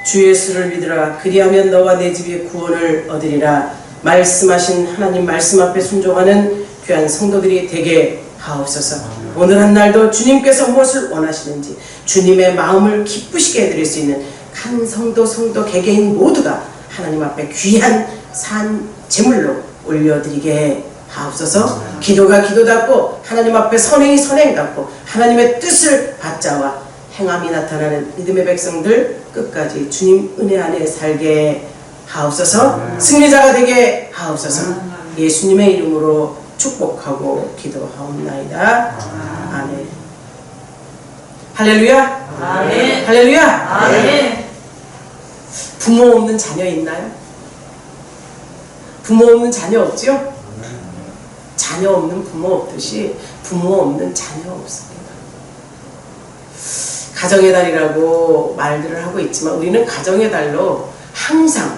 주 예수를 믿으라. 그리하면 너와 내 집이 구원을 얻으리라. 말씀하신 하나님 말씀 앞에 순종하는 귀한 성도들이 되게 하옵소서. 오늘 한 날도 주님께서 무엇을 원하시는지 주님의 마음을 기쁘시게 해드릴 수 있는 한 성도 개개인 모두가 하나님 앞에 귀한 산 제물로 올려드리게 하옵소서. 기도가 기도답고 하나님 앞에 선행이 선행답고 하나님의 뜻을 받자와 행함이 나타나는 믿음의 백성들 끝까지 주님 은혜 안에 살게 하옵소서. 승리자가 되게 하옵소서. 예수님의 이름으로 축복하고 기도하옵나이다. 아멘. 할렐루야. 아멘. 할렐루야. 아멘. 부모 없는 자녀 있나요? 부모 없는 자녀 없죠? 자녀 없는 부모 없듯이 부모 없는 자녀 없습니다. 가정의 달이라고 말들을 하고 있지만 우리는 가정의 달로 항상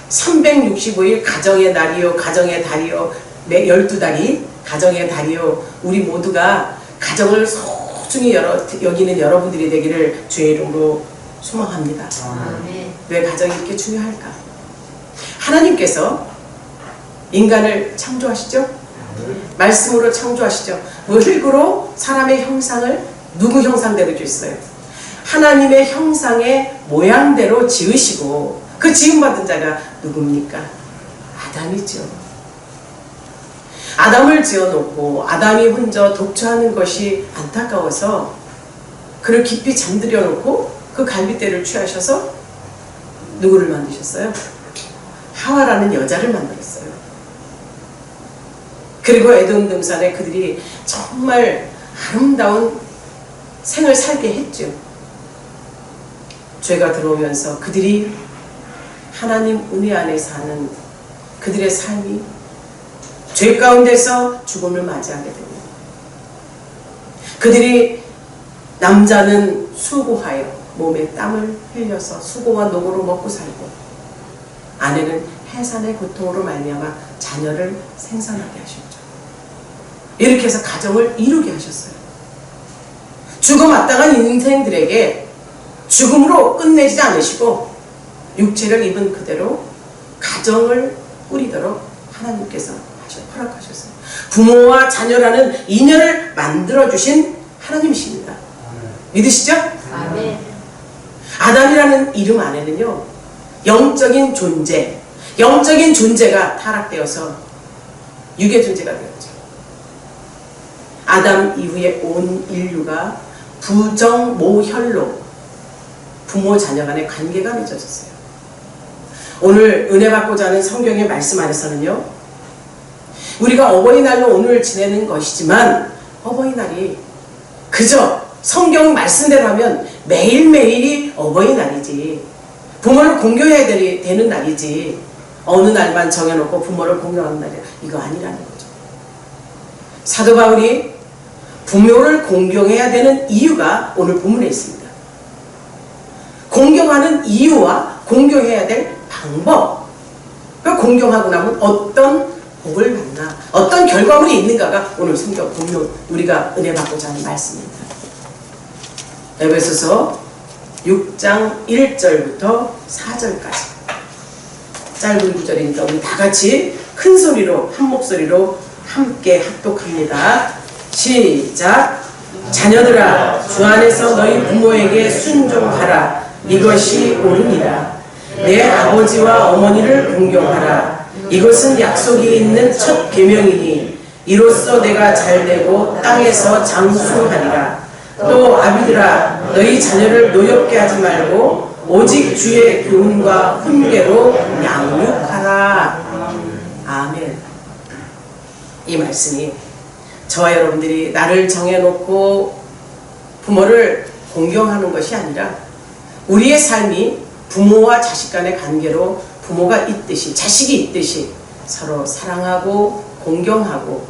365일 가정의 날이요, 가정의 달이요, 12달이 가정의 달이요. 우리 모두가 가정을 소중히 여기는 여러분들이 되기를 주의 이름으로 소망합니다. 아멘. 왜 가정이 이렇게 중요할까? 하나님께서 인간을 창조하시죠? 말씀으로 창조하시죠? 얼굴로 사람의 형상을 누구 형상대로 지었어요? 하나님의 형상의 모양대로 지으시고 그 지음받은 자가 누굽니까? 아담이죠. 아담을 지어놓고 아담이 혼자 독처하는 것이 안타까워서 그를 깊이 잠들여 놓고 그 갈빗대를 취하셔서 누구를 만드셨어요? 하와라는 여자를 만들었어요. 그리고 에돔 등산에 그들이 정말 아름다운 생을 살게 했죠. 죄가 들어오면서 그들이 하나님 은혜 안에 사는 그들의 삶이 죄 가운데서 죽음을 맞이하게 됩니다. 그들이 남자는 수고하여 몸에 땀을 흘려서 수고와 노고로 먹고 살고 아내는 해산의 고통으로 말미암아 자녀를 생산하게 하셨죠. 이렇게 해서 가정을 이루게 하셨어요. 죽어 마땅한 인생들에게 죽음으로 끝내지 않으시고 육체를 입은 그대로 가정을 꾸리도록 하나님께서 허락하셨어요. 부모와 자녀라는 인연을 만들어주신 하나님이십니다. 믿으시죠? 아멘. 아담이라는 이름 안에는요, 영적인 존재가 타락되어서 육의 존재가 되었죠. 아담 이후에 온 인류가 부정모혈로 부모 자녀 간의 관계가 맺어졌어요. 오늘 은혜 받고자 하는 성경의 말씀 안에서는요, 우리가 어버이날로 오늘 지내는 것이지만 어버이날이 그저 성경 말씀대로 하면 매일매일이 어버이날이지 부모를 공경해야 되는 날이지 어느 날만 정해놓고 부모를 공경하는 날이 이거 아니라는 거죠. 사도 바울이 부모를 공경해야 되는 이유가 오늘 본문에 있습니다. 공경하는 이유와 공경해야 될 방법, 공경하고 나면 어떤 복을 받나, 어떤 결과물이 있는가가 오늘 성경 본문 우리가 은혜 받고자 하는 말씀입니다. 에베소서 6장 1절부터 4절까지 짧은 구절이니까 우리 다 같이 큰 소리로 한 목소리로 함께 합독합니다. 시작. 자녀들아, 주 안에서 너희 부모에게 순종하라. 이것이 옳으니라. 내 아버지와 어머니를 공경하라. 이것은 약속이 있는 첫 계명이니 이로써 내가 잘되고 땅에서 장수하리라. 또 아비들아, 너희 자녀를 노엽게 하지 말고 오직 주의 교훈과 훈계로 양육하라. 아멘. 이 말씀이 저와 여러분들이 나를 정해놓고 부모를 공경하는 것이 아니라 우리의 삶이 부모와 자식 간의 관계로 부모가 있듯이 자식이 있듯이 서로 사랑하고 공경하고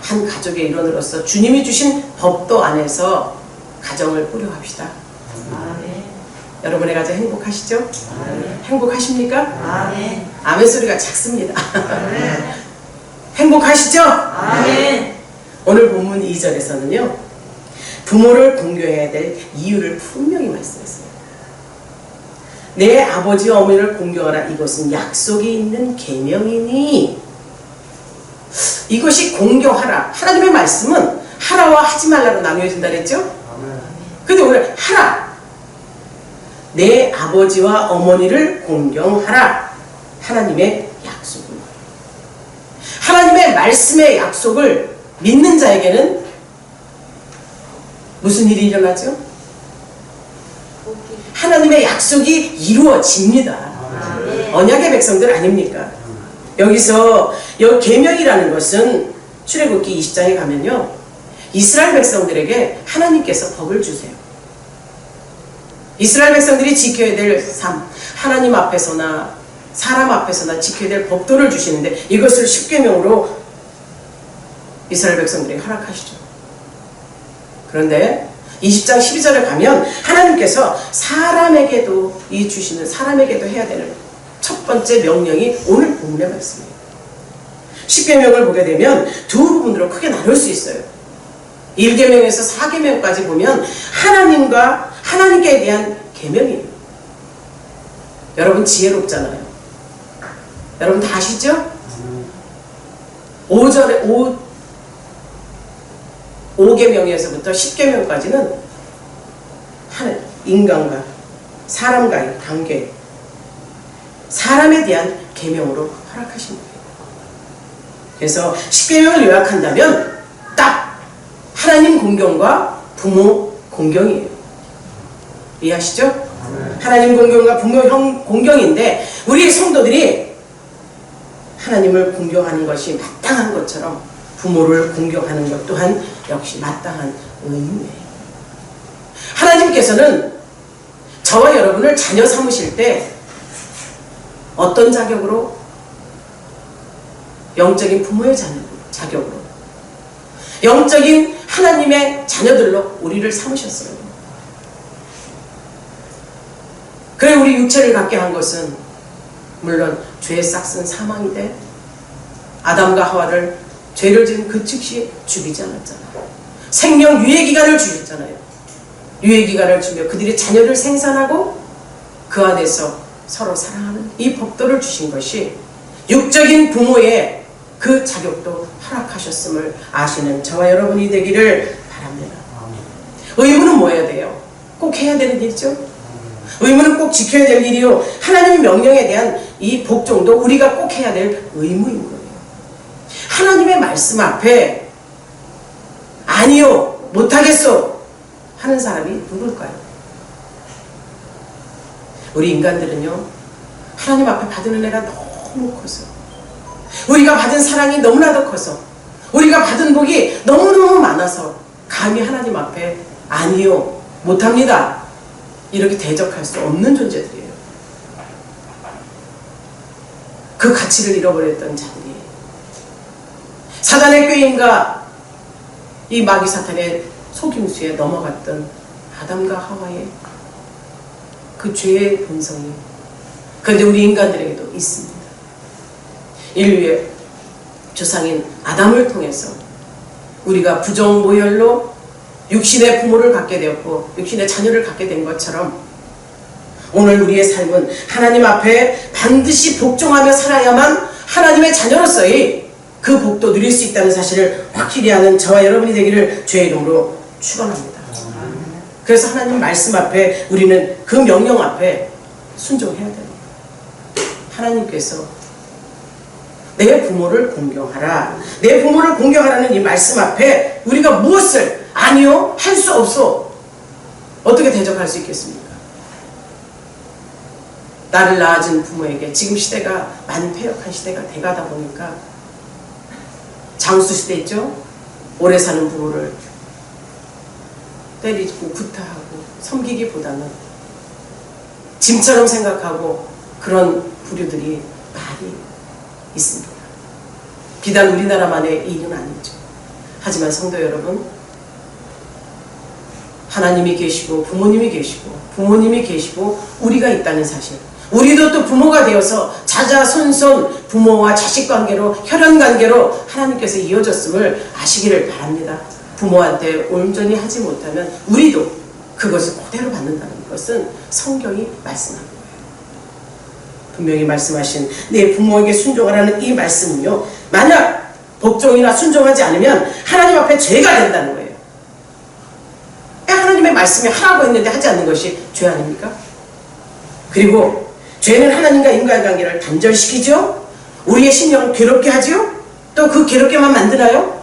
한 가족의 일원으로서 주님이 주신 법도 안에서 가정을 꾸려갑시다. 아멘. 여러분의 가정 행복하시죠? 아멘. 행복하십니까? 아멘. 아멘 소리가 작습니다. 아멘. 행복하시죠? 아멘. 오늘 본문 2절에서는요, 부모를 공경해야 될 이유를 분명히 말씀했어요. 내 아버지 어머니를 공경하라. 이것은 약속이 있는 계명이니. 이것이 공경하라. 하나님의 말씀은 하라와 하지 말라로 나누어진다 그랬죠? 근데 오늘 하라. 내 아버지와 어머니를 공경하라. 하나님의 약속입니다. 하나님의 말씀의 약속을 믿는 자에게는 무슨 일이 일어나죠? 하나님의 약속이 이루어집니다. 언약의 백성들 아닙니까? 여기서 계명이라는 것은 출애굽기 20장에 가면요, 이스라엘 백성들에게 하나님께서 법을 주세요. 이스라엘 백성들이 지켜야 될 삶, 하나님 앞에서나 사람 앞에서나 지켜야 될 법도를 주시는데 이것을 십계명으로 이스라엘 백성들에게 허락하시죠. 그런데 20장 12절에 가면 하나님께서 사람에게도 이 주시는 사람에게도 해야 되는 첫 번째 명령이 오늘 본문의 말씀이에요. 십계명을 보게 되면 두 부분으로 크게 나눌 수 있어요. 1계명에서 4계명까지 보면 하나님과 하나님께 대한 계명이에요. 여러분 지혜롭잖아요. 여러분 다 아시죠? 5계명에서부터 10계명까지는 인간과 사람과의 관계, 사람에 대한 계명으로 허락하신 거예요. 그래서 10계명을 요약한다면 딱 하나님 공경과 부모 공경이에요. 이해하시죠? 하나님 공경과 부모 공경인데 우리 성도들이 하나님을 공경하는 것이 마땅한 것처럼 부모를 공경하는 것 또한 역시 마땅한 의무예요. 하나님께서는 저와 여러분을 자녀 삼으실 때 어떤 자격으로? 영적인 부모의 자격으로, 영적인 하나님의 자녀들로 우리를 삼으셨어요. 그래 우리 육체를 갖게 한 것은 물론 죄의 싹슨 사망이 돼 아담과 하와를 죄를 지은 그 즉시 죽이지 않았잖아요. 생명 유예기간을 주셨잖아요. 유예기간을 주며 그들이 자녀를 생산하고 그 안에서 서로 사랑하는 이 법도를 주신 것이 육적인 부모의 그 자격도 허락하셨음을 아시는 저와 여러분이 되기를 바랍니다. 의무는 뭐 해야 돼요? 꼭 해야 되는 일이죠? 의무는 꼭 지켜야 될 일이요. 하나님의 명령에 대한 이 복종도 우리가 꼭 해야 될 의무인 거예요. 하나님의 말씀 앞에 아니요, 못하겠어 하는 사람이 누굴까요? 우리 인간들은요, 하나님 앞에 받은 은혜가 너무 커서, 우리가 받은 사랑이 너무나도 커서, 우리가 받은 복이 너무너무 많아서 감히 하나님 앞에 아니요, 못합니다 이렇게 대적할 수 없는 존재들이에요. 그 가치를 잃어버렸던 자들이 사단의 꾀임과 이 마귀 사탄의 속임수에 넘어갔던 아담과 하와의 그 죄의 본성이 그런데 우리 인간들에게도 있습니다. 인류의 조상인 아담을 통해서 우리가 부정모혈로 육신의 부모를 갖게 되었고 육신의 자녀를 갖게 된 것처럼 오늘 우리의 삶은 하나님 앞에 반드시 복종하며 살아야만 하나님의 자녀로서의 그 복도 누릴 수 있다는 사실을 확실히 아는 저와 여러분이 되기를 주의 이름으로 축원합니다. 그래서 하나님 말씀 앞에 우리는 그 명령 앞에 순종해야 됩니다. 하나님께서 내 부모를 공경하라, 내 부모를 공경하라는 이 말씀 앞에 우리가 무엇을 아니요, 할 수 없어 어떻게 대적할 수 있겠습니까? 나를 낳아준 부모에게 지금 시대가 만폐역한 시대가 돼가다 보니까 장수시대 있죠? 오래 사는 부모를 때리고 구타하고 섬기기보다는 짐처럼 생각하고 그런 부류들이 많이 있습니다. 비단 우리나라만의 일은 아니죠. 하지만 성도 여러분, 하나님이 계시고 부모님이 계시고 우리가 있다는 사실, 우리도 또 부모가 되어서 자자손손 부모와 자식 관계로 혈연 관계로 하나님께서 이어졌음을 아시기를 바랍니다. 부모한테 온전히 하지 못하면 우리도 그것을 그대로 받는다는 것은 성경이 말씀하는 거예요. 분명히 말씀하신 내 부모에게 순종하라는 이 말씀은요, 만약 복종이나 순종하지 않으면 하나님 앞에 죄가 된다는 거예요. 하나님의 말씀이 하라고 했는데 하지 않는 것이 죄 아닙니까? 그리고 죄는 하나님과 인간관계를 단절시키죠. 우리의 심령을 괴롭게 하죠. 또 그 괴롭게만 만드나요?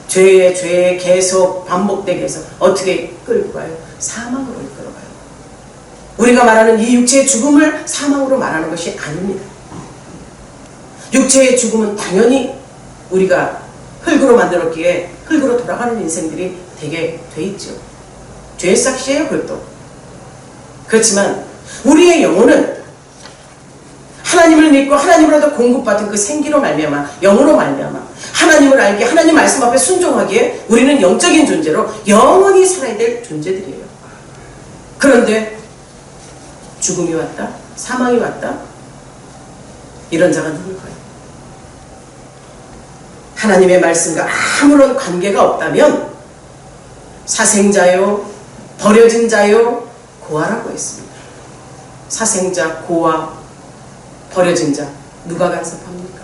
죄에 계속 반복되게 해서 어떻게 끌고 가요? 사망으로 이끌어가요. 우리가 말하는 이 육체의 죽음을 사망으로 말하는 것이 아닙니다. 육체의 죽음은 당연히 우리가 흙으로 만들었기에 흙으로 돌아가는 인생들이 되게 돼 있죠. 죄의 삭시예요, 그것도. 그렇지만 우리의 영혼은 하나님을 믿고 하나님으로부터 공급받은 그 생기로 말미암아, 영으로 말미암아 하나님을 알게, 하나님 말씀 앞에 순종하기에 우리는 영적인 존재로 영원히 살아야 될 존재들이에요. 그런데 죽음이 왔다, 사망이 왔다, 이런 자가 누굴까요? 하나님의 말씀과 아무런 관계가 없다면 사생자요, 버려진 자요, 고아라고 했습니다. 사생자, 고아, 버려진 자, 누가 간섭합니까?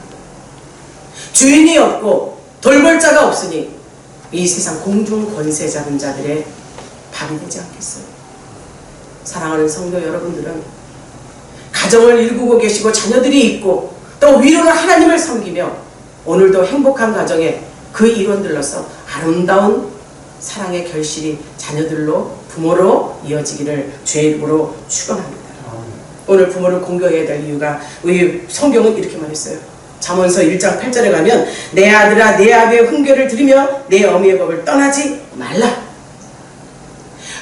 주인이 없고 돌볼 자가 없으니 이 세상 공중 권세 잡은 자들의 밥이 되지 않겠어요? 사랑하는 성도 여러분들은 가정을 일구고 계시고 자녀들이 있고 또 위로는 하나님을 섬기며 오늘도 행복한 가정에 그 일원들로서 아름다운 사랑의 결실이 자녀들로, 부모로 이어지기를 주의 이름으로 축원합니다. 오늘 부모를 공경해야 될 이유가, 우리 성경은 이렇게 말했어요. 잠언서 1장 8절에 가면 내 아들아 내 아비의 훈계를 들으며 내 어미의 법을 떠나지 말라.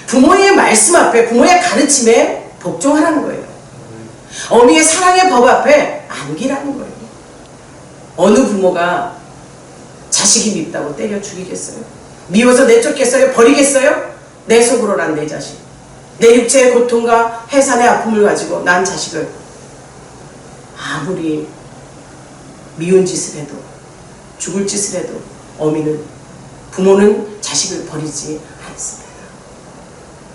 부모의 말씀 앞에, 부모의 가르침에 복종하라는 거예요. 어미의 사랑의 법 앞에 안기라는 거예요. 어느 부모가 자식이 밉다고 때려 죽이겠어요? 미워서 내쫓겠어요? 버리겠어요? 내 속으로 난 내 자식, 내 육체의 고통과 해산의 아픔을 가지고 난 자식을 아무리 미운 짓을 해도, 죽을 짓을 해도 부모는 자식을 버리지 않습니다.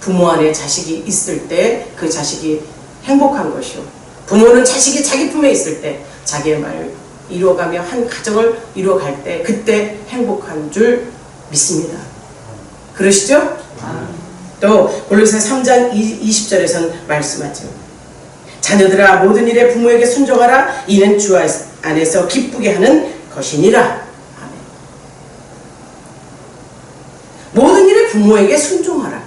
부모 안에 자식이 있을 때 그 자식이 행복한 것이요, 부모는 자식이 자기 품에 있을 때 자기의 말을 이루어가며 한 가정을 이루어갈 때 그때 행복한 줄 믿습니다. 그러시죠? 또 골로새 3장 20절에서는 말씀하죠. 자녀들아 모든 일에 부모에게 순종하라. 이는 주 안에서 기쁘게 하는 것이니라. 아멘. 모든 일에 부모에게 순종하라.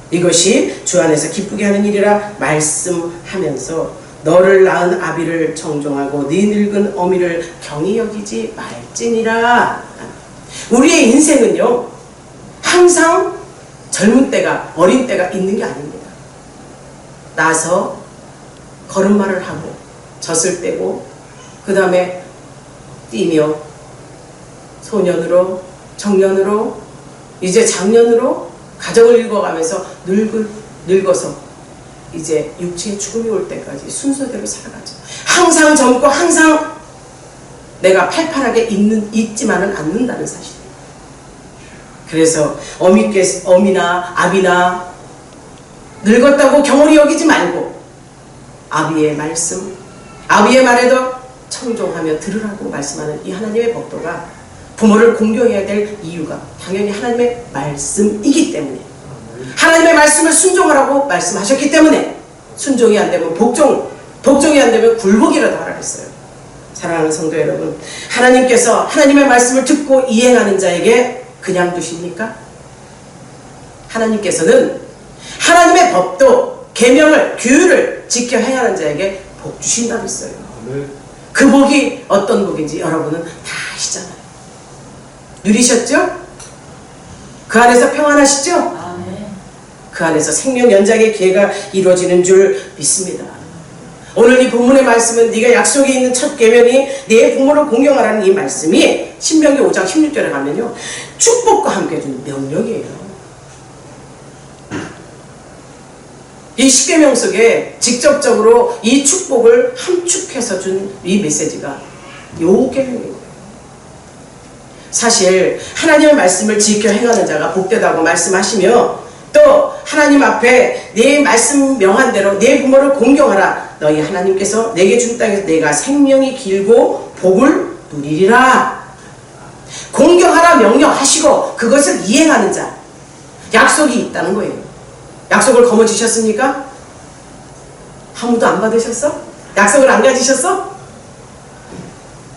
이것이 주 안에서 기쁘게 하는 일이라 말씀하면서 너를 낳은 아비를 정종하고 네 늙은 어미를 경히 여기지 말지니라. 우리의 인생은요, 항상 젊은 때가, 어린 때가 있는 게 아닙니다. 나서 걸음마를 하고 젖을 떼고 그 다음에 뛰며 소년으로, 청년으로, 이제 장년으로 가정을 읽어가면서 늙어서 이제 육체의 죽음이 올 때까지 순서대로 살아가죠. 항상 젊고 항상 내가 팔팔하게 있지만은 않는다는 사실이에요. 그래서 어미나 아비나 늙었다고 경홀히 여기지 말고 아비의 말씀, 아비의 말에도 청종하며 들으라고 말씀하는 이 하나님의 법도가 부모를 공경해야 될 이유가 당연히 하나님의 말씀이기 때문에, 하나님의 말씀을 순종하라고 말씀하셨기 때문에, 순종이 안 되면 복종이 안 되면 굴복이라도 하라 했어요. 사랑하는 성도 여러분, 하나님께서 하나님의 말씀을 듣고 이행하는 자에게 그냥 두십니까? 하나님께서는 하나님의 법도, 계명을, 규율을 지켜 행하는 자에게 복 주신다고 했어요. 그 복이 어떤 복인지 여러분은 다 아시잖아요. 누리셨죠? 그 안에서 평안하시죠? 그 안에서 생명 연장의 기회가 이루어지는 줄 믿습니다. 오늘 이 본문의 말씀은 네가 약속이 있는 첫 계명이 내 부모를 공경하라는 이 말씀이 신명기 5장 16절에 가면요, 축복과 함께 주는 명령이에요. 이 십계명 속에 직접적으로 이 축복을 함축해서 준 이 메시지가 요 계명인 거예요. 사실 하나님의 말씀을 지켜 행하는 자가 복되다고 말씀하시며, 또 하나님 앞에 내 말씀 명한 대로 내 부모를 공경하라, 너희 하나님께서 내게 준 땅에서 내가 생명이 길고 복을 누리리라. 공경하라 명령하시고 그것을 이행하는 자, 약속이 있다는 거예요. 약속을 거머쥐셨습니까? 아무도 안 받으셨어? 약속을 안 가지셨어?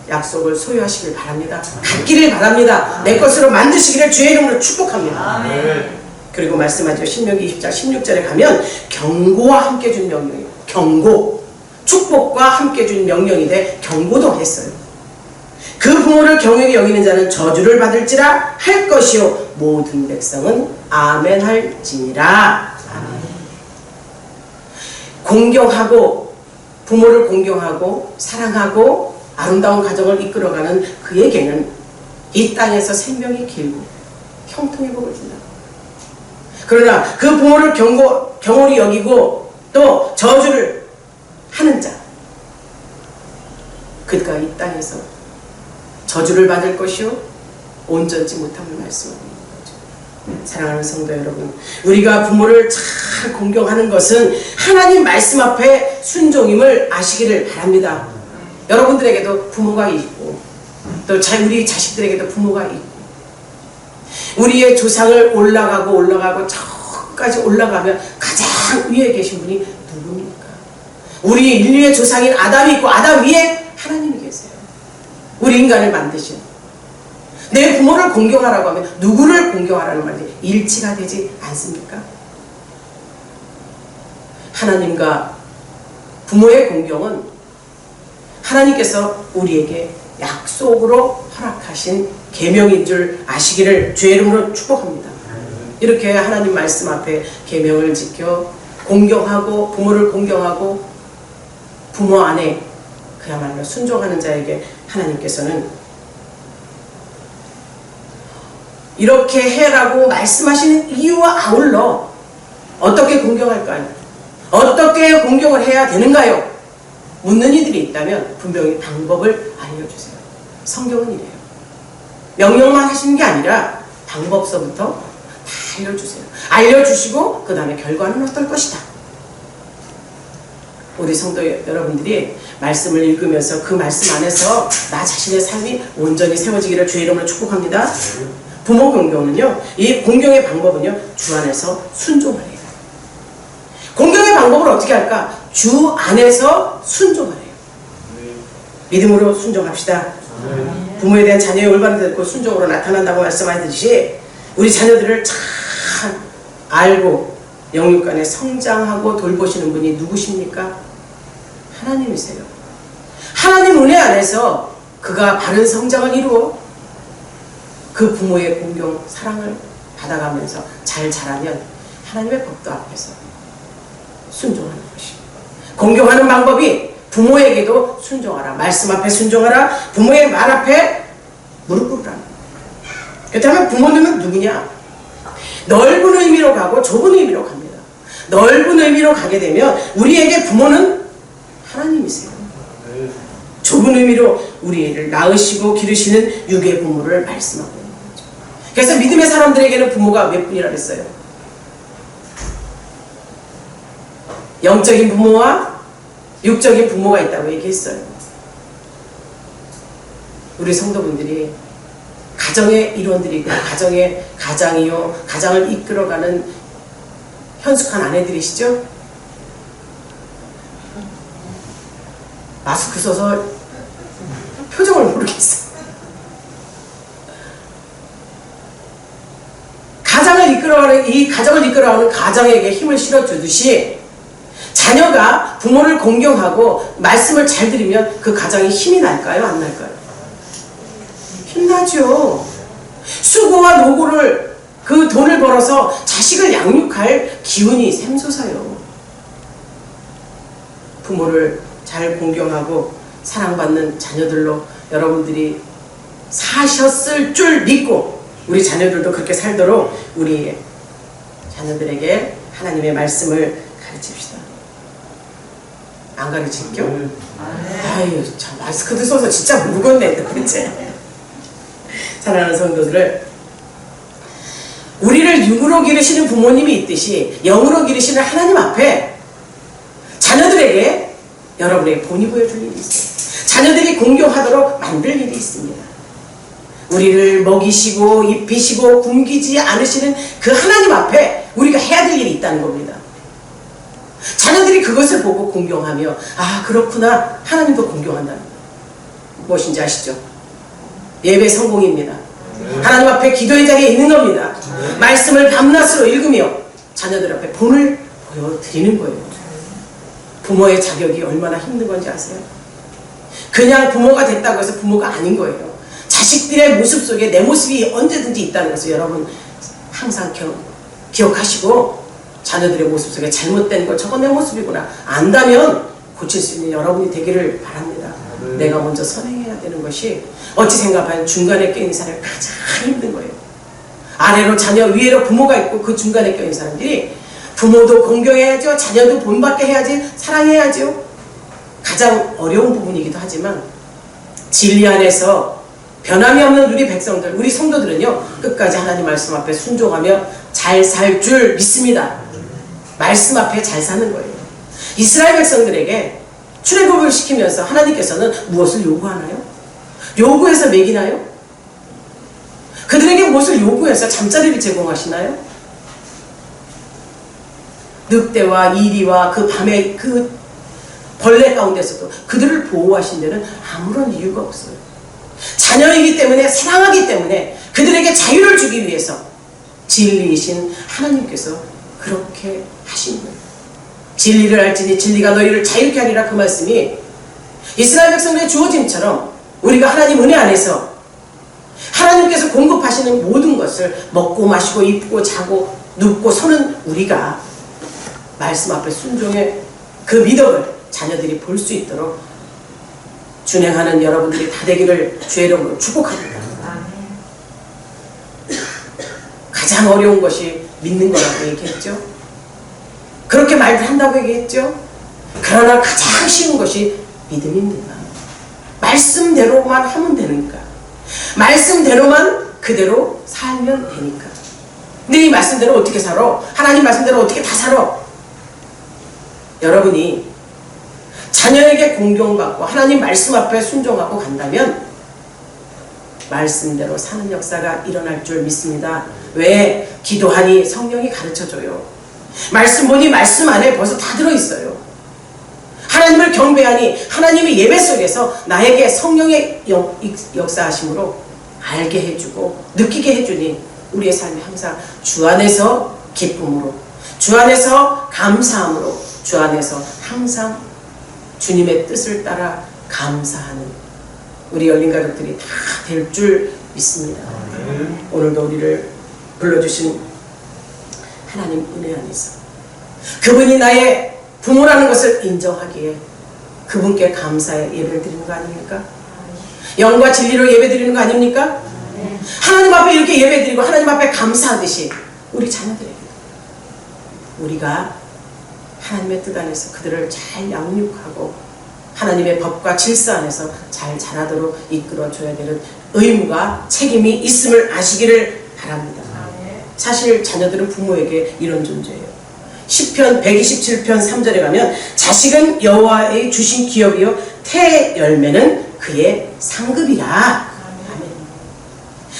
약속을 소유하시길 바랍니다. 갖기를 바랍니다. 내 것으로 만드시기를 주의 이름으로 축복합니다. 아멘. 그리고 말씀하죠. 신명기 20장 16절에 가면 경고와 함께 준 명령이에요. 경고. 축복과 함께 준 명령이 돼 경고도 했어요. 그 부모를 경외히 여기는 자는 저주를 받을지라 할 것이요 모든 백성은 아멘 할지니라. 아멘. 공경하고 부모를 공경하고 사랑하고 아름다운 가정을 이끌어가는 그에게는 이 땅에서 생명이 길고 형통의 복을 준다. 그러나 그 부모를 경홀히 여기고 또 저주를 하는 자, 그가 이 땅에서 저주를 받을 것이요 온전치 못함을 말씀하는 거죠. 사랑하는 성도 여러분, 우리가 부모를 잘 공경하는 것은 하나님 말씀 앞에 순종임을 아시기를 바랍니다. 여러분들에게도 부모가 있고 또 우리 자식들에게도 부모가 있고 우리의 조상을 올라가고 저까지 올라가면 가장 위에 계신 분이 누굽니까? 우리 인류의 조상인 아담이 있고 아담 위에 하나님이 계세요. 우리 인간을 만드신. 내 부모를 공경하라고 하면 누구를 공경하라는 말이 일치가 되지 않습니까? 하나님과 부모의 공경은 하나님께서 우리에게 약속으로 허락하신 계명인 줄 아시기를 주의 이름으로 축복합니다. 이렇게 하나님 말씀 앞에 계명을 지켜 공경하고 부모를 공경하고 부모 안에 그야말로 순종하는 자에게 하나님께서는 이렇게 해라고 말씀하시는 이유와 아울러 어떻게 공경할까요? 어떻게 공경을 해야 되는가요? 묻는 이들이 있다면 분명히 방법을 알려주세요. 성경은 이래요. 명령만 하시는 게 아니라 방법서부터 다 알려주세요. 알려주시고 그 다음에 결과는 어떨 것이다. 우리 성도 여러분들이 말씀을 읽으면서 그 말씀 안에서 나 자신의 삶이 온전히 세워지기를 주의 이름으로 축복합니다. 부모 공경은요, 이 공경의 방법은요, 주 안에서 순종을 해요. 공경의 방법을 어떻게 할까? 주 안에서 순종을 해요. 믿음으로 순종합시다. 부모에 대한 자녀의 올바른 듣고 순종으로 나타난다고 말씀하듯이 우리 자녀들을 잘 알고 영육간에 성장하고 돌보시는 분이 누구십니까? 하나님이세요. 하나님 은혜 안에서 그가 바른 성장을 이루어 그 부모의 공경, 사랑을 받아가면서 잘 자라면 하나님의 법도 앞에서 순종하는 것입니다. 공경하는 방법이 부모에게도 순종하라. 말씀 앞에 순종하라. 부모의 말 앞에 무릎 꿇으라. 그렇다면 부모님은 누구냐? 넓은 의미로 가고 좁은 의미로 갑니다. 넓은 의미로 가게 되면 우리에게 부모는 하나님이세요. 좁은 의미로 우리를 낳으시고 기르시는 육의 부모를 말씀하고 있는 거죠. 그래서 믿음의 사람들에게는 부모가 몇 분이라 그랬어요? 영적인 부모와 육적인 부모가 있다고 얘기했어요. 우리 성도분들이 가정의 일원들이고 가장이요 가장을 이끌어가는 현숙한 아내들이시죠? 마스크 써서 표정을 모르겠어요. 이 가정을 이끌어가는 가장에게 힘을 실어주듯이 자녀가 부모를 공경하고 말씀을 잘 들으면 그 가정에 힘이 날까요? 안 날까요? 힘나죠. 수고와 노고를 그 돈을 벌어서 자식을 양육할 기운이 샘솟아요. 부모를 잘 공경하고 사랑받는 자녀들로 여러분들이 사셨을 줄 믿고 우리 자녀들도 그렇게 살도록 우리 자녀들에게 하나님의 말씀을 가르칩시다. 안 가르칠게요? 아유, 참 마스크도 써서 진짜 무겁네 도대체. 사랑하는 성도들을 우리를 육으로 기르시는 부모님이 있듯이 영으로 기르시는 하나님 앞에 자녀들에게 여러분에게 본이 보여줄 일이 있어요. 자녀들이 공경하도록 만들 일이 있습니다. 우리를 먹이시고 입히시고 굶기지 않으시는 그 하나님 앞에 우리가 해야 될 일이 있다는 겁니다. 자녀들이 그것을 보고 공경하며 아 그렇구나 하나님도 공경한다. 무엇인지 아시죠? 예배 성공입니다. 하나님 앞에 기도의 자리에 있는 겁니다. 말씀을 밤낮으로 읽으며 자녀들 앞에 본을 보여드리는 거예요. 부모의 자격이 얼마나 힘든 건지 아세요? 그냥 부모가 됐다고 해서 부모가 아닌 거예요. 자식들의 모습 속에 내 모습이 언제든지 있다는 것을 여러분 항상 기억하시고 자녀들의 모습 속에 잘못된 거 저건 내 모습이구나 안다면 고칠 수 있는 여러분이 되기를 바랍니다. 내가 먼저 선행해야 되는 것이 어찌 생각하면 중간에 껴있는 사람이 가장 힘든 거예요. 아래로 자녀 위에로 부모가 있고 그 중간에 껴있는 사람들이 부모도 공경해야죠. 자녀도 본받게 해야지 사랑해야죠. 가장 어려운 부분이기도 하지만 진리 안에서 변함이 없는 우리 백성들 우리 성도들은요 끝까지 하나님 말씀 앞에 순종하며 잘 살 줄 믿습니다. 말씀 앞에 잘 사는 거예요. 이스라엘 백성들에게 출애굽을 시키면서 하나님께서는 무엇을 요구하나요? 요구해서 먹이나요? 그들에게 무엇을 요구해서 잠자리를 제공하시나요? 늑대와 이리와 그 밤에 그 벌레 가운데서도 그들을 보호하신 데는 아무런 이유가 없어요. 자녀이기 때문에 사랑하기 때문에 그들에게 자유를 주기 위해서 진리이신 하나님께서 그렇게 하신 거예요. 진리를 알지니 진리가 너희를 자유케 하리라 그 말씀이 이스라엘 백성들의 주어짐처럼 우리가 하나님 은혜 안에서 하나님께서 공급하시는 모든 것을 먹고 마시고 입고 자고 눕고 서는 우리가 말씀 앞에 순종의 그 미덕을 자녀들이 볼 수 있도록 준행하는 여러분들이 다 되기를 주의 이름으로 축복합니다. 가장 어려운 것이 믿는 거라고 얘기했죠. 그렇게 말도 한다고 얘기했죠. 그러나 가장 쉬운 것이 믿음입니다. 말씀대로만 하면 되니까. 말씀대로만 그대로 살면 되니까. 근데 이 말씀대로 어떻게 살아? 하나님 말씀대로 어떻게 다 살아? 여러분이 자녀에게 공경받고 하나님 말씀 앞에 순종하고 간다면 말씀대로 사는 역사가 일어날 줄 믿습니다. 왜? 기도하니 성령이 가르쳐줘요. 말씀 보니 말씀 안에 벌써 다 들어있어요. 하나님을 경배하니 하나님의 예배 속에서 나에게 성령의 역사하심으로 알게 해주고 느끼게 해주니 우리의 삶이 항상 주 안에서 기쁨으로 주 안에서 감사함으로 주 안에서 항상 주님의 뜻을 따라 감사하는 우리 열린 가족들이 다 될 줄 믿습니다. 오늘도 우리를 불러주신 하나님 은혜 안에서 그분이 나의 부모라는 것을 인정하기에 그분께 감사의 예배를 드리는 거 아닙니까? 영과 진리로 예배 드리는 거 아닙니까? 하나님 앞에 이렇게 예배 드리고 하나님 앞에 감사하듯이 우리 자녀들에게 우리가 하나님의 뜻 안에서 그들을 잘 양육하고 하나님의 법과 질서 안에서 잘 자라도록 이끌어줘야 되는 의무가 책임이 있음을 아시기를 바랍니다. 사실 자녀들은 부모에게 이런 존재예요. 시편 127편 3절에 가면 자식은 여호와의 주신 기업이요 태의 열매는 그의 상급이라. 아멘.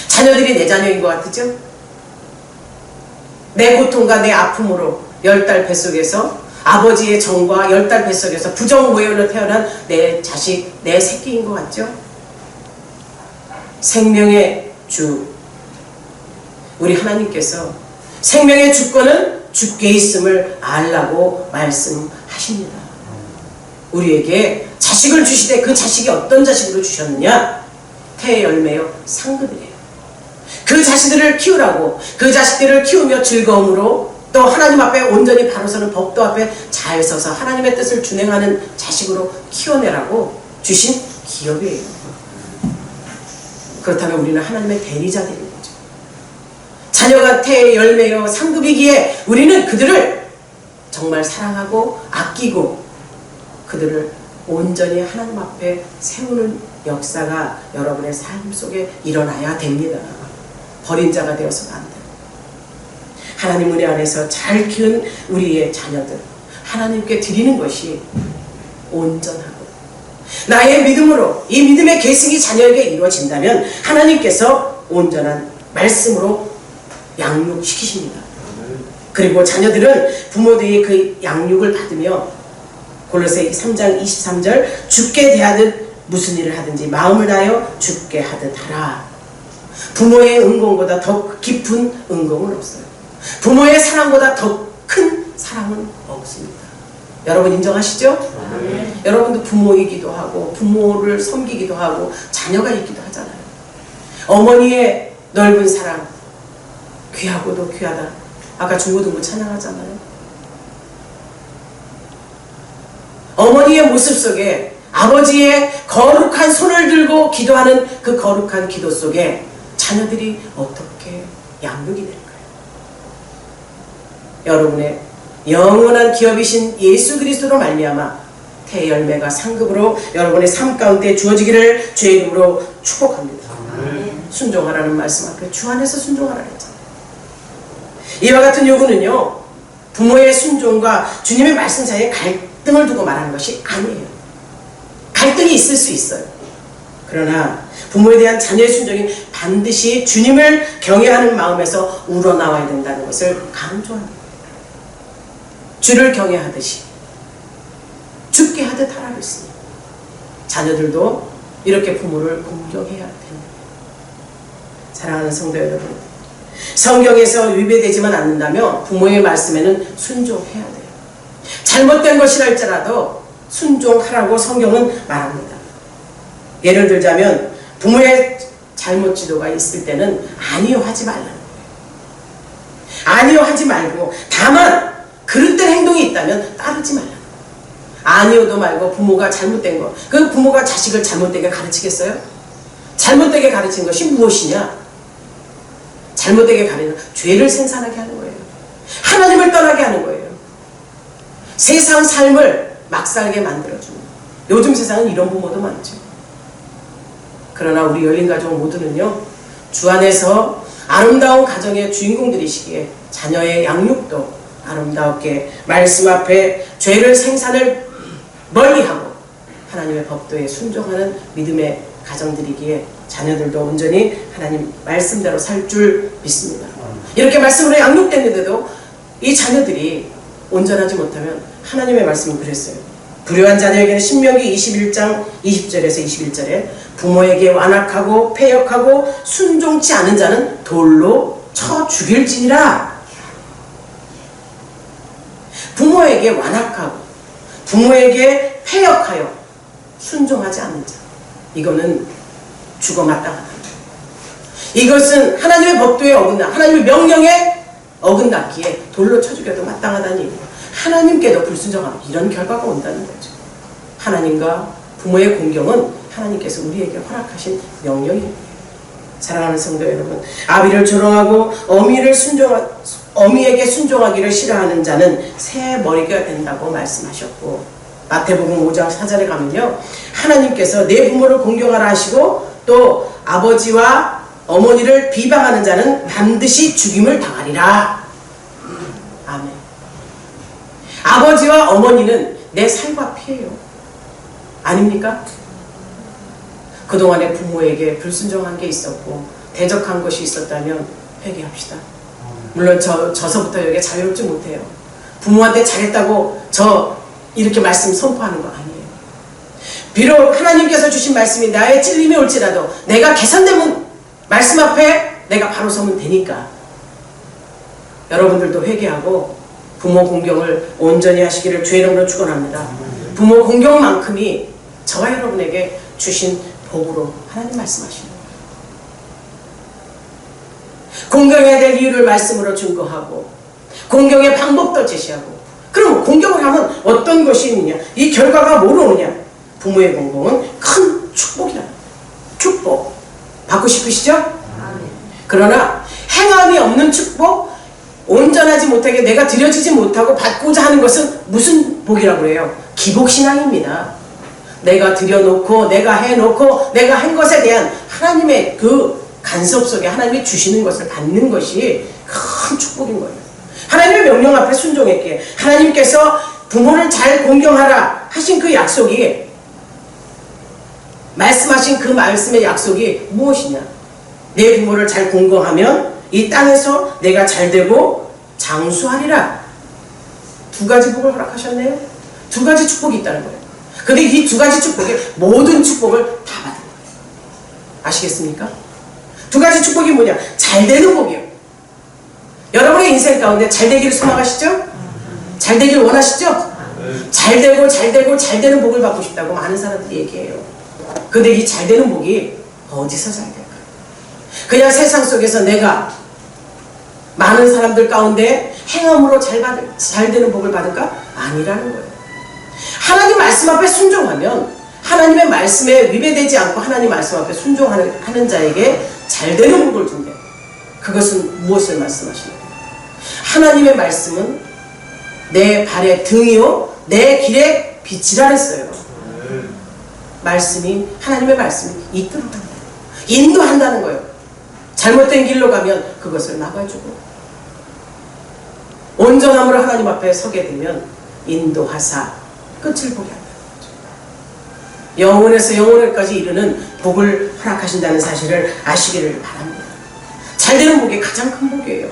자녀들이 내 자녀인 것 같으죠? 내 고통과 내 아픔으로 10달 뱃속에서 아버지의 정과 10달 뱃속에서 부정 모형으로 태어난 내 자식, 내 새끼인 것 같죠? 생명의 주 우리 하나님께서 생명의 주권은 주께 있음을 알라고 말씀하십니다. 우리에게 자식을 주시되 그 자식이 어떤 자식으로 주셨느냐? 태의 열매요 상급이래요. 그 자식들을 키우라고 그 자식들을 키우며 즐거움으로 또 하나님 앞에 온전히 바로 서는 법도 앞에 잘 서서 하나님의 뜻을 준행하는 자식으로 키워내라고 주신 기업이에요. 그렇다면 우리는 하나님의 대리자들인 거죠. 자녀가 태의 열매요 상급이기에 우리는 그들을 정말 사랑하고 아끼고 그들을 온전히 하나님 앞에 세우는 역사가 여러분의 삶 속에 일어나야 됩니다. 버린 자가 되어서는 안 돼요. 하나님 은혜 안에서 잘 키운 우리의 자녀들 하나님께 드리는 것이 온전하고 나의 믿음으로 이 믿음의 계승이 자녀에게 이루어진다면 하나님께서 온전한 말씀으로 양육시키십니다. 그리고 자녀들은 부모들이 그 양육을 받으며 골로새기 3장 23절 죽게 대하듯 무슨 일을 하든지 마음을 다하여 죽게 하듯 하라. 부모의 은공보다 더 깊은 은공은 없어요. 부모의 사랑보다 더 큰 사랑은 없습니다. 여러분 인정하시죠? 여러분도 부모이기도 하고 부모를 섬기기도 하고 자녀가 있기도 하잖아요. 어머니의 넓은 사랑 귀하고도 귀하다. 아까 중고등부 찬양하잖아요. 어머니의 모습 속에 아버지의 거룩한 손을 들고 기도하는 그 거룩한 기도 속에 자녀들이 어떻게 양육이 될까요? 여러분의 영원한 기업이신 예수 그리스도로 말미암아 태열매가 상급으로 여러분의 삶 가운데 주어지기를 주의 이름으로 축복합니다. 순종하라는 말씀 앞에 주 안에서 순종하라 했잖아요. 이와 같은 요구는요, 부모의 순종과 주님의 말씀 사이에 갈등을 두고 말하는 것이 아니에요. 갈등이 있을 수 있어요. 그러나 부모에 대한 자녀의 순종이 반드시 주님을 경외하는 마음에서 우러나와야 된다는 것을 강조합니다. 주를 경외하듯이 죽게 하듯 하라 그랬으니 자녀들도 이렇게 부모를 공경해야 됩니다. 사랑하는 성도 여러분, 성경에서 위배되지만 않는다면 부모의 말씀에는 순종해야 돼요. 잘못된 것이라 할지라도 순종하라고 성경은 말합니다. 예를 들자면 부모의 잘못 지도가 있을 때는 아니요 하지 말라는 거예요. 아니요 하지 말고 다만 그릇된 행동이 있다면 따르지 말라는 거예요. 아니요도 말고 부모가 잘못된 거, 그 부모가 자식을 잘못되게 가르치겠어요? 잘못되게 가르친 것이 무엇이냐? 잘못되게 가르치는 죄를 생산하게 하는 거예요. 하나님을 떠나게 하는 거예요. 세상 삶을 막 살게 만들어주는, 요즘 세상은 이런 부모도 많죠. 그러나 우리 열린가족 모두는요, 주 안에서 아름다운 가정의 주인공들이시기에 자녀의 양육도 아름답게 말씀 앞에 죄를 생산을 멀리하고 하나님의 법도에 순종하는 믿음의 가정들이기에 자녀들도 온전히 하나님 말씀대로 살 줄 믿습니다. 이렇게 말씀으로 양육됐는데도 이 자녀들이 온전하지 못하면 하나님의 말씀은 그랬어요. 불효한 자녀에게는 신명기 21장 20절에서 21절에 부모에게 완악하고 패역하고 순종치 않은 자는 돌로 쳐 죽일지니라. 부모에게 완악하고 부모에게 패역하여 순종하지 않는 자, 이거는 죽어 마땅하다. 이것은 하나님의 법도에 어긋나 하나님의 명령에 어긋났기에 돌로 쳐 죽여도 마땅하다는 얘기예요. 하나님께도 불순종하면 이런 결과가 온다는 거죠. 하나님과 부모의 공경은 하나님께서 우리에게 허락하신 명령입니다. 사랑하는 성도 여러분, 아비를 조롱하고 어미에게 순종하기를 싫어하는 자는 새 머리가 된다고 말씀하셨고, 마태복음 5장 4절에 가면요, 하나님께서 내 부모를 공경하라 하시고 또 아버지와 어머니를 비방하는 자는 반드시 죽임을 당하리라. 아멘. 아버지와 어머니는 내 살과 피예요. 아닙니까? 그동안에 부모에게 불순종한 게 있었고 대적한 것이 있었다면 회개합시다. 물론 저서부터 여기에 자유롭지 못해요. 부모한테 잘했다고 이렇게 말씀 선포하는 거 아니에요. 비록 하나님께서 주신 말씀이 나의 찔림이 올지라도 내가 개선되면 말씀 앞에 내가 바로 서면 되니까 여러분들도 회개하고 부모 공경을 온전히 하시기를 주의 이름으로 축원합니다. 부모 공경만큼이 저와 여러분에게 주신 복으로 하나님 말씀하시는 거예요. 공경해야 될 이유를 말씀으로 증거하고 공경의 방법도 제시하고, 그럼 공경을 하면 어떤 것이 있느냐, 이 결과가 뭐로 오느냐. 부모의 공경은 큰 축복이라. 축복 받고 싶으시죠? 그러나 행함이 없는 축복, 온전하지 못하게 내가 드려지지 못하고 받고자 하는 것은 무슨 복이라고 해요? 기복신앙입니다. 내가 드려놓고 내가 해놓고 내가 한 것에 대한 하나님의 그 간섭 속에 하나님이 주시는 것을 받는 것이 큰 축복인 거예요. 하나님의 명령 앞에 순종했기에 하나님께서 부모를 잘 공경하라, 하신 그 약속이, 말씀하신 그 말씀의 약속이 무엇이냐? 내 부모를 잘 공경하면 이 땅에서 내가 잘되고 장수하리라. 두 가지 복을 허락하셨네요. 두 가지 축복이 있다는 거예요. 근데 이 두 가지 축복에 모든 축복을 다 받은 거예요. 아시겠습니까? 두 가지 축복이 뭐냐? 잘되는 복이요. 여러분의 인생 가운데 잘되기를 소망하시죠? 잘되기를 원하시죠? 잘되고 잘되고 잘되는 복을 받고 싶다고 많은 사람들이 얘기해요. 근데 이 잘되는 복이 어디서 잘될까요? 그냥 세상 속에서 내가 많은 사람들 가운데 행함으로 잘되는 복을 받을까? 아니라는 거예요. 하나님 말씀 앞에 순종하면, 하나님의 말씀에 위배되지 않고 하나님 말씀 앞에 순종하는 자에게 잘되는 복을 준대. 그것은 무엇을 말씀하시나요? 하나님의 말씀은 내 발의 등이요 내 길의 빛이라 했어요. 말씀이, 하나님의 말씀이 이끌어간다, 인도한다는 거예요. 잘못된 길로 가면 그것을 막아주고, 온전함으로 하나님 앞에 서게 되면 인도하사 끝을 보게 한다는 거죠. 영혼에서 영혼에까지 이르는 복을 허락하신다는 사실을 아시기를 바랍니다. 잘되는 복이 가장 큰 복이에요.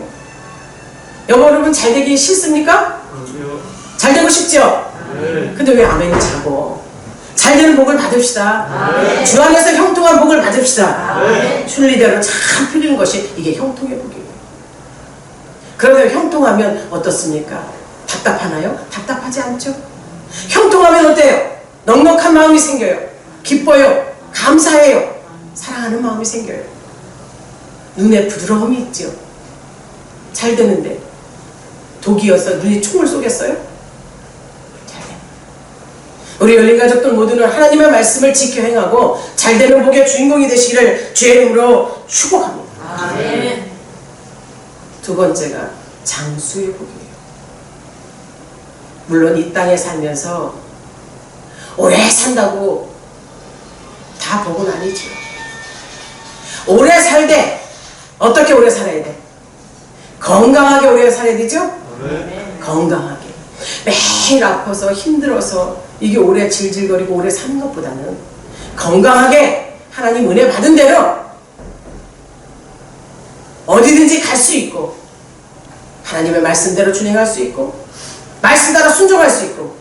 여러분 잘되기 싫습니까? 잘되고 싶죠? 근데 왜 아멘이 자고? 잘되는 복을 받읍시다. 주 안에서 형통한 복을 받읍시다. 순리대로 참 풀리는 것이 이게 형통의 복이에요. 그러면 형통하면 어떻습니까? 답답하나요? 답답하지 않죠? 형통하면 어때요? 넉넉한 마음이 생겨요. 기뻐요. 감사해요. 사랑하는 마음이 생겨요. 눈에 부드러움이 있죠. 잘 되는데 독이어서 눈이 총을 쏘겠어요? 잘 됩니다. 우리 열린 가족들 모두는 하나님의 말씀을 지켜 행하고 잘되는 복의 주인공이 되시기를 주의 이름으로 축복합니다. 아멘. 두 번째가 장수의 복이에요. 물론 이 땅에 살면서 오래 산다고 다 복은 아니죠. 오래 살되 어떻게 오래 살아야 돼? 건강하게 오래 살아야 되죠? 건강하게. 매일 아파서 힘들어서 이게 오래 질질거리고 오래 사는 것보다는 건강하게 하나님 은혜 받은 대로 어디든지 갈 수 있고, 하나님의 말씀대로 준행할 수 있고, 말씀 따라 순종할 수 있고,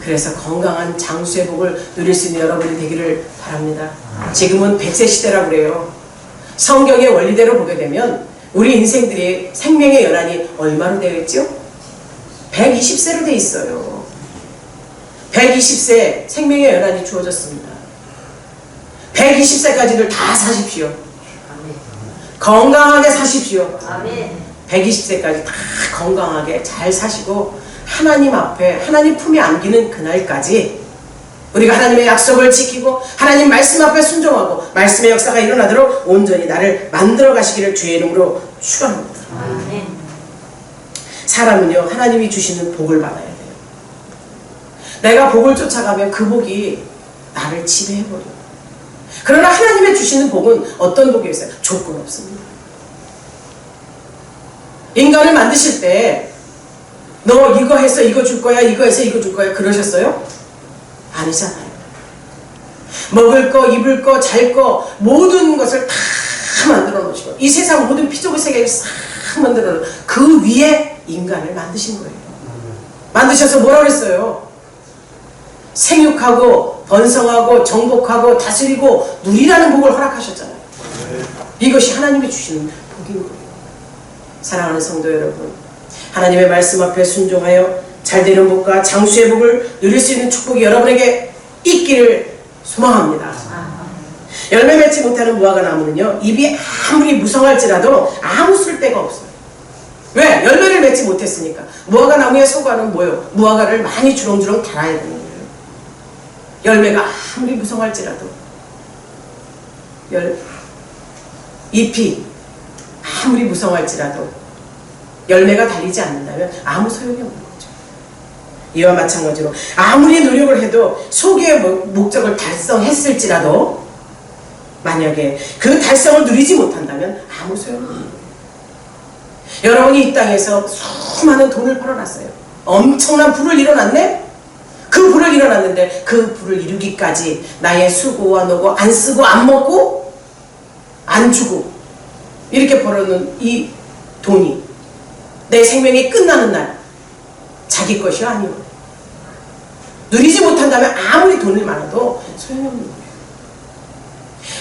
그래서 건강한 장수의 복을 누릴 수 있는 여러분이 되기를 바랍니다. 지금은 100세 시대라고 그래요. 성경의 원리대로 보게 되면 우리 인생들이 생명의 연한이 얼마로 되어 있죠? 120세로 되어 있어요. 120세 생명의 연한이 주어졌습니다. 120세까지를 다 사십시오. 건강하게 사십시오. 120세까지 다 건강하게 잘 사시고 하나님 앞에, 하나님 품에 안기는 그날까지 우리가 하나님의 약속을 지키고 하나님 말씀 앞에 순종하고 말씀의 역사가 일어나도록 온전히 나를 만들어 가시기를 주의 이름으로 축원합니다. 사람은요, 하나님이 주시는 복을 받아야 돼요. 내가 복을 쫓아가면 그 복이 나를 지배해버려요. 그러나 하나님의 주시는 복은 어떤 복이 있어요? 조건 없습니다. 인간을 만드실 때 너 이거 해서 이거 줄 거야, 이거 해서 이거 줄 거야 그러셨어요? 아니잖아요. 먹을 거, 입을 거, 잘 거 모든 것을 다 만들어 놓으시고 이 세상 모든 피조물 세계를 싹 만들어 놓은 그 위에 인간을 만드신 거예요. 만드셔서 뭐라 그랬어요? 생육하고 번성하고 정복하고 다스리고 누리라는 복을 허락하셨잖아요. 이것이 하나님이 주시는 복인 거예요. 사랑하는 성도 여러분, 하나님의 말씀 앞에 순종하여 잘되는 복과 장수의 복을 누릴 수 있는 축복이 여러분에게 있기를 소망합니다. 열매 맺지 못하는 무화과 나무는요, 잎이 아무리 무성할지라도 아무 쓸데가 없어요. 왜? 열매를 맺지 못했으니까. 무화과 나무의 소과는 뭐예요? 무화과를 많이 주렁주렁 달아야 되는 거예요. 열매가 아무리 무성할지라도 잎이 아무리 무성할지라도 열매가 달리지 않는다면 아무 소용이 없는 거죠. 이와 마찬가지로 아무리 노력을 해도 소기의 목적을 달성했을지라도 만약에 그 달성을 누리지 못한다면 아무 소용이 없는 거예요. 여러분이 이 땅에서 수많은 돈을 벌어놨어요. 엄청난 부를 일어났네? 그 불을 일어났는데 그 불을 이루기까지 나의 수고와 노고 안 쓰고 안 먹고 안 주고 이렇게 벌어놓은 이 돈이 내 생명이 끝나는 날 자기 것이 아니오. 누리지 못한다면 아무리 돈이 많아도 소용없는 거예요.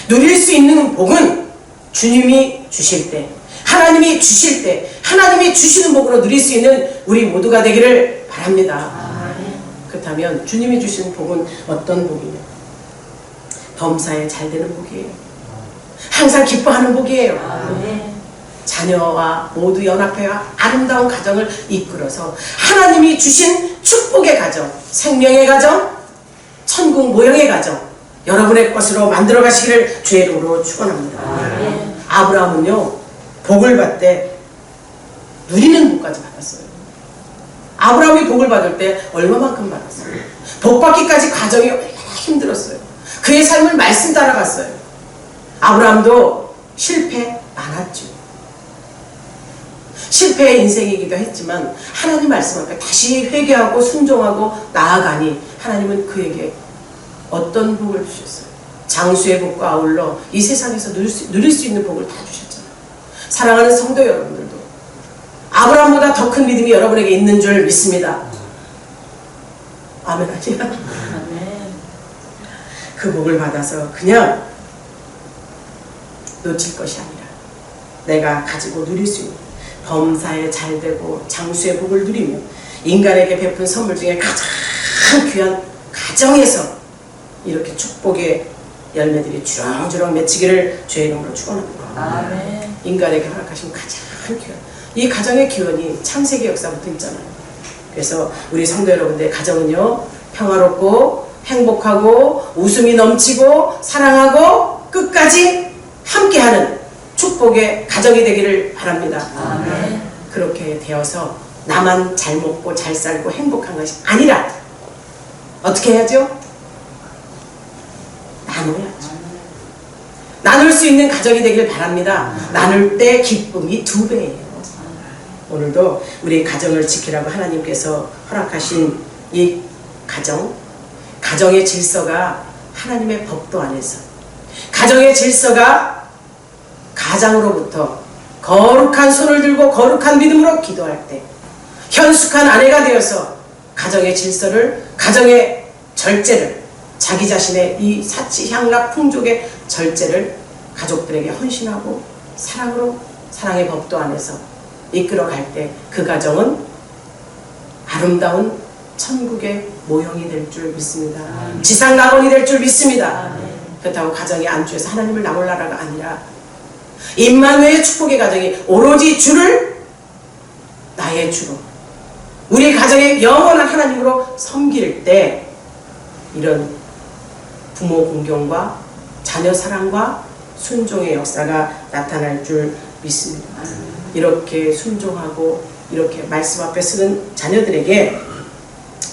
누릴 수 있는 복은 주님이 주실 때, 하나님이 주실 때, 하나님이 주시는 복으로 누릴 수 있는 우리 모두가 되기를 바랍니다. 그렇다면 주님이 주시는 복은 어떤 복이냐? 범사에 잘 되는 복이에요. 항상 기뻐하는 복이에요. 자녀와 모두 연합해야 아름다운 가정을 이끌어서 하나님이 주신 축복의 가정, 생명의 가정, 천국 모형의 가정 여러분의 것으로 만들어 가시기를 주의 이름으로 축원합니다. 아브라함은요 복을 받되 누리는 복까지 받았어요. 아브라함이 복을 받을 때 얼마만큼 받았어요? 복 받기까지 과정이 얼마나 힘들었어요. 그의 삶을 말씀 따라갔어요. 아브라함도 실패 많았죠. 실패의 인생이기도 했지만 하나님 말씀 앞에 다시 회개하고 순종하고 나아가니 하나님은 그에게 어떤 복을 주셨어요? 장수의 복과 아울러 이 세상에서 누릴 수 있는 복을 다 주셨잖아요. 사랑하는 성도 여러분들도 아브라함보다 더 큰 믿음이 여러분에게 있는 줄 믿습니다. 아멘 아니야? 그 복을 받아서 그냥 놓칠 것이 아니라 내가 가지고 누릴 수 있는 범사에 잘되고 장수의 복을 누리며 인간에게 베푼 선물 중에 가장 귀한 가정에서 이렇게 축복의 열매들이 주렁주렁 맺히기를 주의 이름으로 축원합니다. 아멘. 인간에게 허락하신 가장 귀한 이 가정의 기원이 창세기 역사부터 있잖아요. 그래서 우리 성도 여러분들의 가정은요 평화롭고 행복하고 웃음이 넘치고 사랑하고 끝까지 함께하는 축복의 가정이 되기를 바랍니다. 아멘. 그렇게 되어서 나만 잘 먹고 잘 살고 행복한 것이 아니라 어떻게 해야죠? 나눠야죠. 나눌 수 있는 가정이 되기를 바랍니다. 나눌 때 기쁨이 2배예요. 오늘도 우리 가정을 지키라고 하나님께서 허락하신 이 가정의 질서가 하나님의 법도 안에서 가정의 질서가 가장으로부터 거룩한 손을 들고 거룩한 믿음으로 기도할 때 현숙한 아내가 되어서 가정의 질서를 가정의 절제를 자기 자신의 이 사치 향락 풍족의 절제를 가족들에게 헌신하고 사랑으로 사랑의 법도 안에서 이끌어갈 때 그 가정은 아름다운 천국의 모형이 될 줄 믿습니다. 지상 낙원이 될 줄 믿습니다. 그렇다고 가정의 안주에서 하나님을 나몰라라가 아니라 임마누엘의 축복의 가정이 오로지 주를 나의 주로 우리 가정의 영원한 하나님으로 섬길 때 이런 부모 공경과 자녀 사랑과 순종의 역사가 나타날 줄 믿습니다. 이렇게 순종하고 이렇게 말씀 앞에 서는 자녀들에게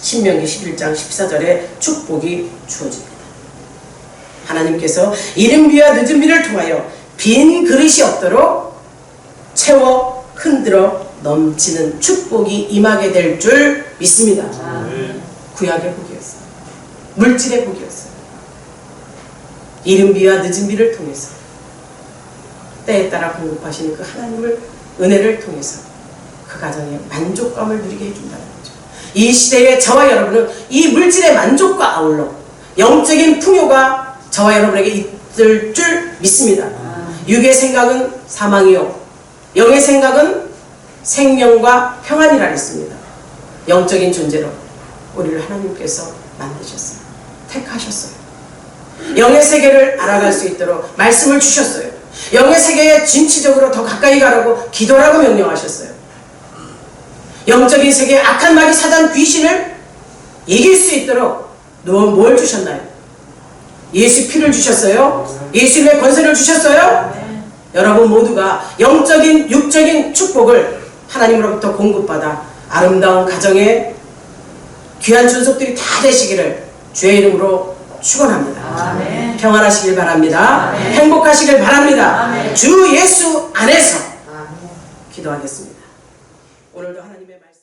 신명기 11장 14절에 축복이 주어집니다. 하나님께서 이른 비와 늦은 비를 통하여 빈 그릇이 없도록 채워 흔들어 넘치는 축복이 임하게 될 줄 믿습니다. 구약의 복이었어요. 물질의 복이었어요. 이른 비와 늦은 비를 통해서 때에 따라 공급하시는 그 하나님을 은혜를 통해서 그 가정에 만족감을 누리게 해준다는 거죠. 이 시대의 저와 여러분은 이 물질의 만족과 아울러 영적인 풍요가 저와 여러분에게 있을 줄 믿습니다. 육의 생각은 사망이요 영의 생각은 생명과 평안이라 했습니다. 영적인 존재로 우리를 하나님께서 만드셨어요. 택하셨어요. 영의 세계를 알아갈 수 있도록 말씀을 주셨어요. 영의 세계에 진취적으로 더 가까이 가라고 기도라고 명령하셨어요. 영적인 세계에 악한 마귀 사단 귀신을 이길 수 있도록 뭘 주셨나요? 예수 피를 주셨어요? 예수님의 권세를 주셨어요? 여러분 모두가 영적인 육적인 축복을 하나님으로부터 공급받아 아름다운 가정의 귀한 존속들이 다 되시기를 주의 이름으로 축원합니다. 아멘. 평안하시길 바랍니다. 아멘. 행복하시길 바랍니다. 아멘. 주 예수 안에서 기도하겠습니다. 오늘도 하나님의 말씀